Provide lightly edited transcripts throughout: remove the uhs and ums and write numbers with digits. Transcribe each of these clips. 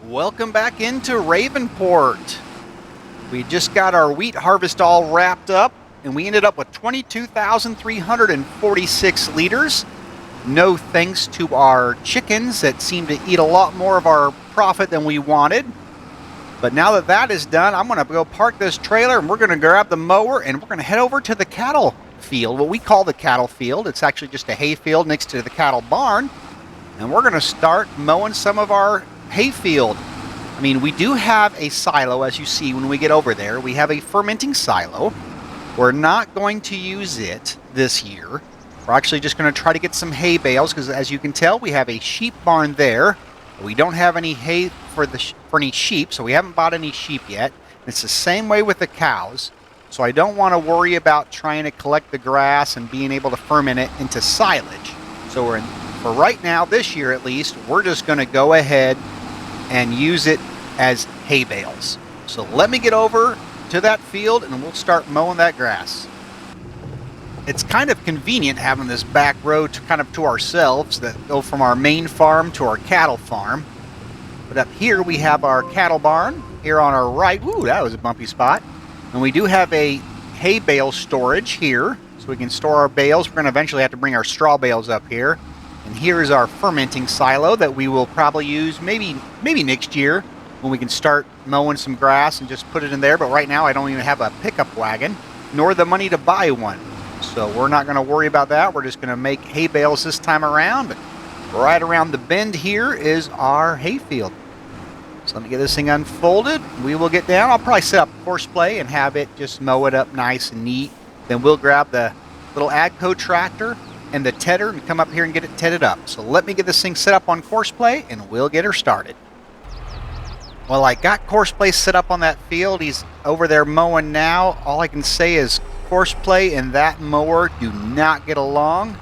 Welcome back into Ravenport. We just got our wheat harvest all wrapped up, and we ended up with 22,346 liters. No thanks to our chickens that seem to eat a lot more of our profit than we wanted. But now that that is done, I'm going to go park this trailer, and we're going to grab the mower, and we're going to head over to the cattle field, what we call the cattle field. It's actually just a hay field next to the cattle barn, and we're going to start mowing some of our hayfield. I mean, we do have a silo, as you see when we get over there. We have a fermenting silo. We're not going to use it this year. We're actually just going to try to get some hay bales because, as you can tell, we have a sheep barn there. We don't have any hay for any sheep, so we haven't bought any sheep yet. It's the same way with the cows, so I don't want to worry about trying to collect the grass and being able to ferment it into silage. So for right now, this year at least, we're just going to go ahead and use it as hay bales. So let me get over to that field and we'll start mowing that grass. It's kind of convenient having this back road to ourselves that go from our main farm to our cattle farm. But up here we have our cattle barn here on our right. Ooh, that was a bumpy spot. And we do have a hay bale storage here, so we can store our bales. We're going to eventually have to bring our straw bales up here. And here is our fermenting silo that we will probably use maybe next year when we can start mowing some grass and just put it in there. But right now I don't even have a pickup wagon nor the money to buy one. So we're not going to worry about that. We're just going to make hay bales this time around. But right around the bend here is our hay field. So let me get this thing unfolded. We will get down. I'll probably set up horseplay and have it just mow it up nice and neat. Then we'll grab the little AGCO tractor and the tedder and come up here and get it tedded up. So let me get this thing set up on Courseplay and we'll get her started. Well, I got Courseplay set up on that field. He's over there mowing now. All I can say is Courseplay and that mower do not get along.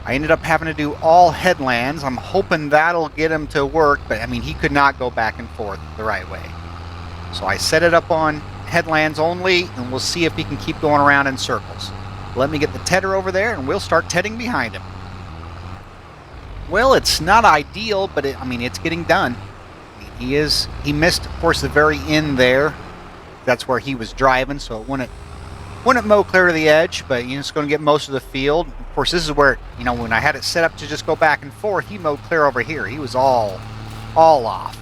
I ended up having to do all headlands. I'm hoping that'll get him to work, but I mean, he could not go back and forth the right way. So I set it up on headlands only, and we'll see if he can keep going around in circles. Let me get the tedder over there and we'll start tedding behind him. Well, it's not ideal, but it's getting done. He missed, of course, the very end there. That's where he was driving, so it wouldn't mow clear to the edge, but it's going to get most of the field. Of course, this is where, when I had it set up to just go back and forth, he mowed clear over here. He was all off.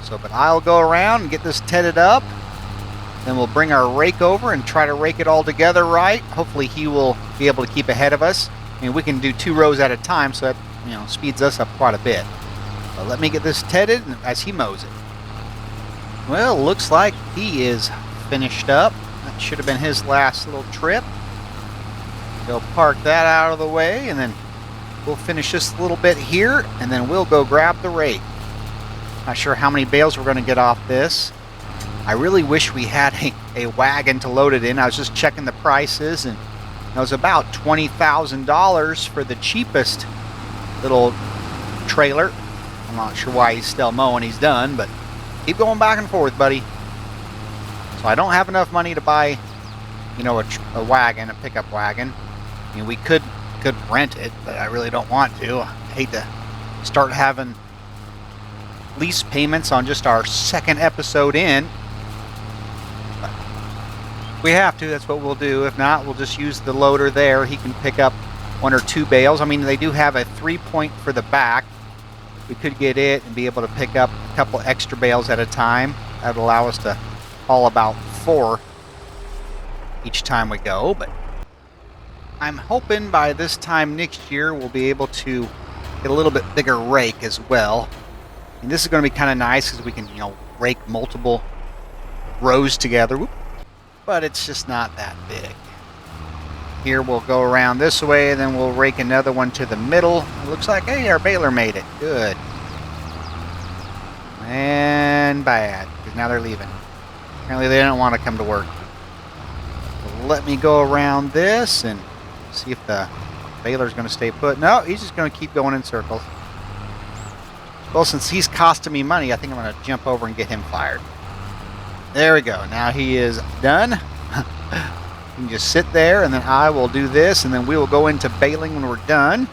So, but I'll go around and get this tedded up. Then we'll bring our rake over and try to rake it all together right. Hopefully he will be able to keep ahead of us. I mean, we can do 2 rows at a time, so that speeds us up quite a bit. But let me get this tedded as he mows it. Well, looks like he is finished up. That should have been his last little trip. We'll park that out of the way, and then we'll finish this little bit here, and then we'll go grab the rake. Not sure how many bales we're going to get off this. I really wish we had a wagon to load it in. I was just checking the prices, and it was about $20,000 for the cheapest little trailer. I'm not sure why he's still mowing. He's done, but keep going back and forth, buddy. So I don't have enough money to buy, a wagon, a pickup wagon. I mean, we could rent it, but I really don't want to. I hate to start having lease payments on just our second episode in. We have to, that's what we'll do. If not, we'll just use the loader there. He can pick up 1 or 2 bales. I mean, they do have a 3-point for the back. We could get it and be able to pick up a couple extra bales at a time. That would allow us to haul about 4 each time we go. But I'm hoping by this time next year we'll be able to get a little bit bigger rake as well. And this is going to be kind of nice because we can, rake multiple rows together. Whoop. But it's just not that big. Here we'll go around this way, and then we'll rake another one to the middle. It looks like, hey, our baler made it. Good. And bad, because now they're leaving. Apparently they didn't want to come to work. So let me go around this and see if the baler's going to stay put. No, he's just going to keep going in circles. Well, since he's costing me money, I think I'm going to jump over and get him fired. There we go. Now he is done. You can just sit there, and then I will do this, and then we will go into baling when we're done.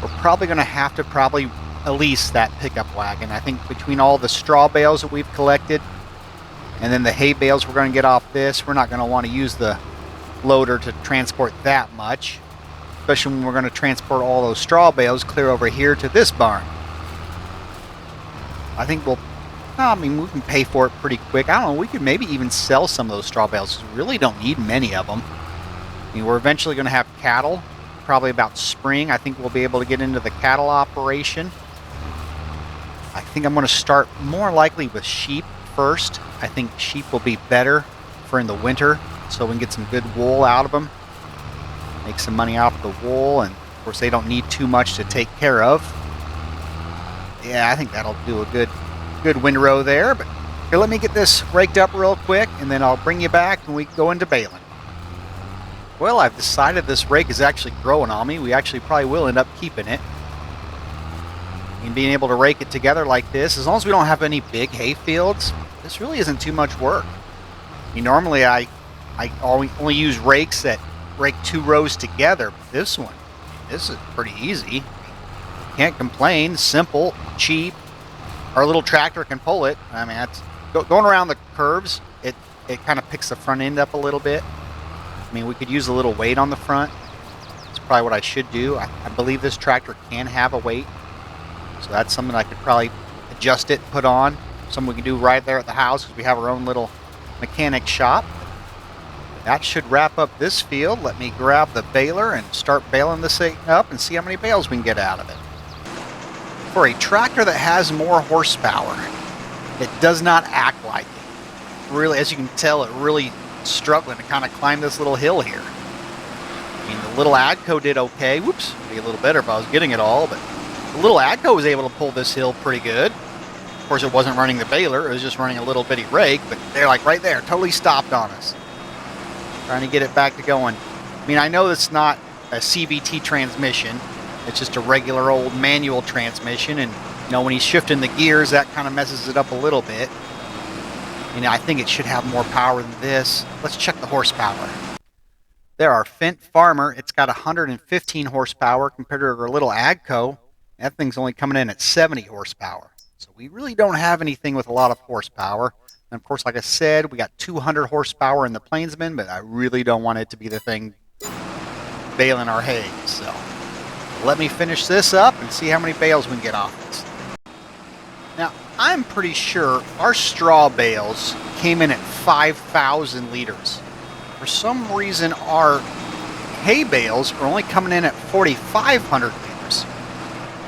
We're probably going to have to lease that pickup wagon. I think between all the straw bales that we've collected and then the hay bales we're going to get off this, we're not going to want to use the loader to transport that much, especially when we're going to transport all those straw bales clear over here to this barn. I think we can pay for it pretty quick. I don't know, we could maybe even sell some of those straw bales. We really don't need many of them. I mean, we're eventually going to have cattle, probably about spring. I think we'll be able to get into the cattle operation. I think I'm going to start more likely with sheep first. I think sheep will be better for in the winter, so we can get some good wool out of them, make some money off the wool, and of course they don't need too much to take care of. Yeah, I think that'll do a good windrow there. But here, let me get this raked up real quick, and then I'll bring you back when we go into baling. Well, I've decided this rake is actually growing on me. We actually probably will end up keeping it. And being able to rake it together like this, as long as we don't have any big hay fields, this really isn't too much work. I mean, normally I only use rakes that rake 2 rows together, but this is pretty easy. Can't complain. Simple, cheap. Our little tractor can pull it. I mean, that's going around the curves. It kind of picks the front end up a little bit. I mean, we could use a little weight on the front. That's probably what I should do. I believe this tractor can have a weight, so that's something I could probably adjust it, put on. Something we can do right there at the house because we have our own little mechanic shop. That should wrap up this field. Let me grab the baler and start baling this thing up and see how many bales we can get out of it. For a tractor that has more horsepower, it does not act like it. Really, as you can tell, it really struggling to kind of climb this little hill here. I mean, the little Agco did okay. Whoops, it'd be a little better if I was getting it all, but the little Agco was able to pull this hill pretty good. Of course, it wasn't running the baler, it was just running a little bitty rake, but they're like right there, totally stopped on us. Trying to get it back to going. I mean, I know it's not a CVT transmission, it's just a regular old manual transmission, and you know, when he's shifting the gears, that kind of messes it up a little bit. You know, I think it should have more power than this. Let's check the horsepower. There, our Fendt Farmer, it's got 115 horsepower compared to our little Agco. That thing's only coming in at 70 horsepower. So we really don't have anything with a lot of horsepower. And of course, like I said, we got 200 horsepower in the Plainsman, but I really don't want it to be the thing baling our hay. So let me finish this up and see how many bales we can get off this. Now, I'm pretty sure our straw bales came in at 5,000 liters. For some reason, our hay bales are only coming in at 4,500 liters.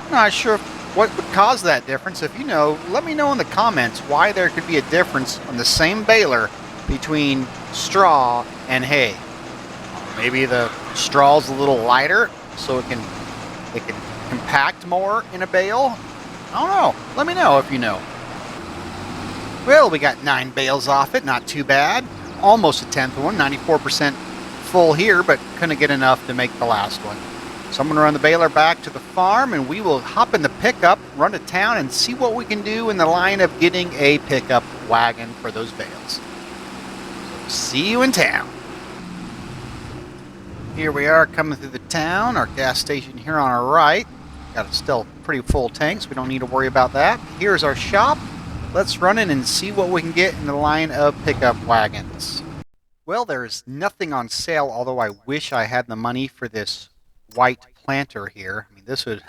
I'm not sure what would cause that difference. If you know, let me know in the comments why there could be a difference on the same baler between straw and hay. Maybe the straw's a little lighter, so it can compact more in a bale. I don't know. Let me know if you know. Well, we got 9 bales off it. Not too bad. Almost a 10th one. 94% full here, but couldn't get enough to make the last one. So I'm going to run the baler back to the farm, and we will hop in the pickup, run to town, and see what we can do in the line of getting a pickup wagon for those bales. So see you in town. Here we are coming through the town. Our gas station here on our right. Got a still pretty full tank, so we don't need to worry about that. Here's our shop. Let's run in and see what we can get in the line of pickup wagons. Well, there's nothing on sale, although I wish I had the money for this white planter here. I mean, this would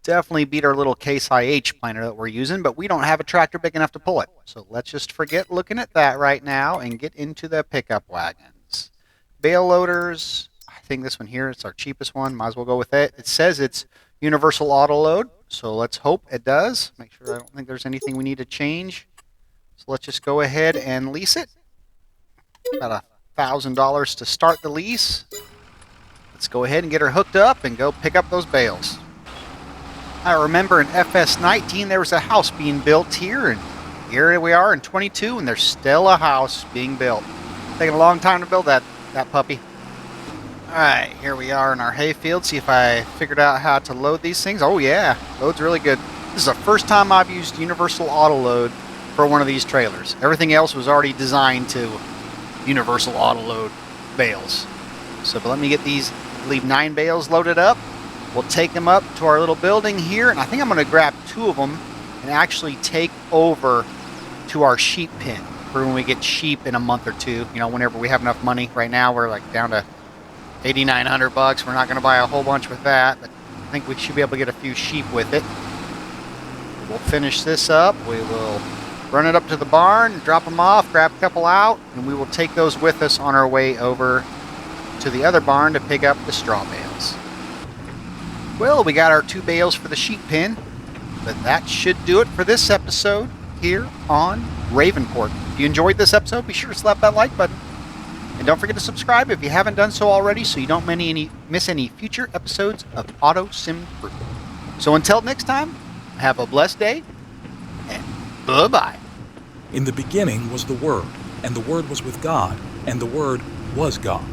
definitely beat our little Case IH planter that we're using, but we don't have a tractor big enough to pull it. So let's just forget looking at that right now and get into the pickup wagons. Bale loaders. I think this one here is our cheapest one. Might as well go with it. It says it's universal auto load, so let's hope it does. Make sure I don't think there's anything we need to change. So let's just go ahead and lease it. About $1,000 to start the lease. Let's go ahead and get her hooked up and go pick up those bales. I remember in FS19 there was a house being built here, and here we are in 22 and there's still a house being built. Taking a long time to build that puppy. Alright, here we are in our hayfield. See if I figured out how to load these things. Oh yeah, load's really good. This is the first time I've used universal auto load for one of these trailers. Everything else was already designed to universal auto load bales. So but let me get these, leave 9 bales loaded up, We'll take them up to our little building here, and I think I'm going to grab 2 of them and actually take over to our sheep pen for when we get sheep in a month or 2. You know, whenever we have enough money. Right now, we're like down to $8,900. We're not going to buy a whole bunch with that, but I think we should be able to get a few sheep with it. We'll finish this up. We will run it up to the barn, drop them off, grab a couple out, and we will take those with us on our way over to the other barn to pick up the straw bales. Well, we got our 2 bales for the sheep pen, but that should do it for this episode here on Ravenport. If you enjoyed this episode, be sure to slap that like button. And don't forget to subscribe if you haven't done so already so you don't miss any future episodes of Auto Sim Crew. So until next time, have a blessed day, and bye-bye. In the beginning was the Word, and the Word was with God, and the Word was God.